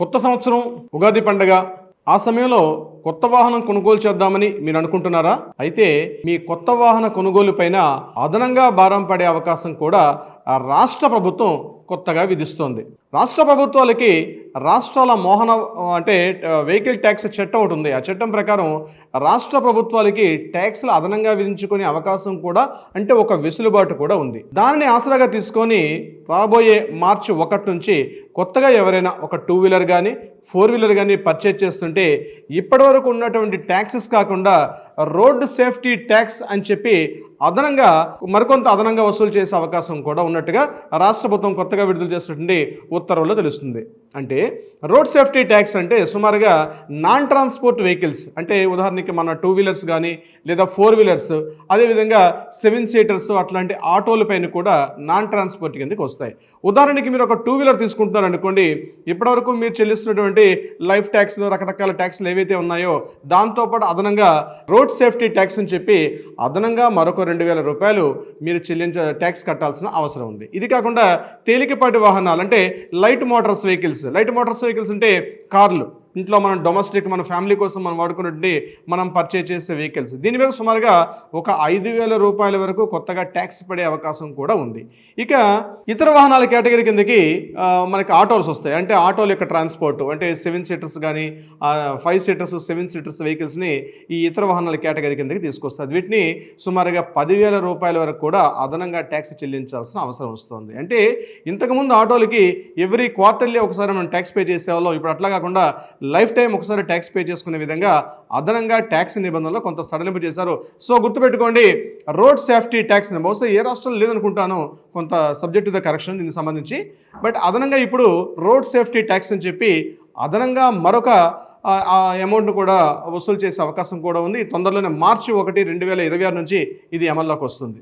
కొత్త సంవత్సరం, ఉగాది పండగ ఆ సమయంలో కొత్త వాహనం కొనుగోలు చేద్దామని మీరు అనుకుంటున్నారా? అయితే మీ కొత్త వాహన కొనుగోలు పైన అదనంగా భారం పడే అవకాశం కూడా రాష్ట్ర ప్రభుత్వం కొత్తగా విధిస్తోంది. రాష్ట్ర ప్రభుత్వాలకి రాష్ట్రాల మోహన అంటే వెహికల్ ట్యాక్స్ చట్టం ఒకటి ఉంది. ఆ చట్టం ప్రకారం రాష్ట్ర ప్రభుత్వాలకి ట్యాక్స్లు అదనంగా విధించుకునే అవకాశం కూడా అంటే ఒక వెసులుబాటు కూడా ఉంది. దానిని ఆసరాగా తీసుకొని రాబోయే మార్చి 1 నుంచి కొత్తగా ఎవరైనా ఒక 2 వీలర్ కానీ 4 వీలర్ కానీ పర్చేజ్ చేస్తుంటే ఇప్పటివరకు ఉన్నటువంటి ట్యాక్సెస్ కాకుండా రోడ్డు సేఫ్టీ ట్యాక్స్ అని చెప్పి అదనంగా మరికొంత అదనంగా వసూలు చేసే అవకాశం కూడా ఉన్నట్టుగా రాష్ట్ర ప్రభుత్వం కొత్తగా విడుదల చేసినటువంటి ఉత్తర్వుల్లో తెలుస్తుంది. అంటే రోడ్ సేఫ్టీ ట్యాక్స్ అంటే సుమారుగా నాన్ ట్రాన్స్పోర్ట్ వెహికల్స్ అంటే ఉదాహరణకి మన 2 వీలర్స్ కానీ లేదా 4 వీలర్స్ అదేవిధంగా 7 సీటర్స్ అట్లాంటి ఆటోలపైన కూడా నాన్ ట్రాన్స్పోర్ట్ కిందకి వస్తాయి. ఉదాహరణకి మీరు ఒక 2 వీలర్ తీసుకుంటున్నారు అనుకోండి, ఇప్పటివరకు మీరు చెల్లిస్తున్నటువంటి లైఫ్ ట్యాక్స్లు రకరకాల ట్యాక్స్లు ఏవైతే ఉన్నాయో దాంతోపాటు అదనంగా రోడ్ సేఫ్టీ ట్యాక్స్ అని చెప్పి అదనంగా మరొక 2,000 రూపాయలు మీరు ట్యాక్స్ కట్టాల్సిన అవసరం ఉంది. ఇది కాకుండా తేలికపాటి వాహనాలు అంటే లైట్ మోటార్స్ వెహికల్స్ అంటే కార్లు, ఇంట్లో మనం డొమెస్టిక్ మన ఫ్యామిలీ కోసం మనం వాడుకున్నట్టు మనం పర్చేజ్ చేసే వెహికల్స్ దీని మీద సుమారుగా ఒక 5,000 రూపాయల వరకు కొత్తగా ట్యాక్స్ పడే అవకాశం కూడా ఉంది. ఇక ఇతర వాహనాల కేటగిరీ కిందకి మనకి ఆటోస్ వస్తాయి. అంటే ఆటోల యొక్క ట్రాన్స్పోర్ట్ అంటే 7 సీటర్స్ కానీ 5 సీటర్స్ 7 సీటర్స్ వెహికల్స్ని ఈ ఇతర వాహనాల కేటగిరీ కిందకి తీసుకొస్తారు. వీటిని సుమారుగా 10,000 రూపాయల వరకు కూడా అదనంగా ట్యాక్స్ చెల్లించాల్సిన అవసరం వస్తుంది. అంటే ఇంతకుముందు ఆటోలకి ఎవ్రీ క్వార్టర్లీ ఒకసారి మనం ట్యాక్స్ పే చేసేవాళ్ళం. ఇప్పుడు అట్లా కాకుండా లైఫ్ టైం ఒకసారి ట్యాక్స్ పే చేసుకునే విధంగా అదనంగా ట్యాక్స్ నిబంధనలో కొంత సడలింపు చేశారు. సో గుర్తుపెట్టుకోండి, రోడ్ సేఫ్టీ ట్యాక్స్ బహుశా ఏ రాష్ట్రంలో లేదనుకుంటాను, కొంత సబ్జెక్ట్ ద కరెక్షన్ దీనికి సంబంధించి. బట్ అదనంగా ఇప్పుడు రోడ్ సేఫ్టీ ట్యాక్స్ అని చెప్పి అదనంగా మరొక అమౌంట్ కూడా వసూలు చేసే అవకాశం కూడా ఉంది. తొందరలోనే మార్చి 1, 2026 నుంచి ఇది అమల్లోకి వస్తుంది.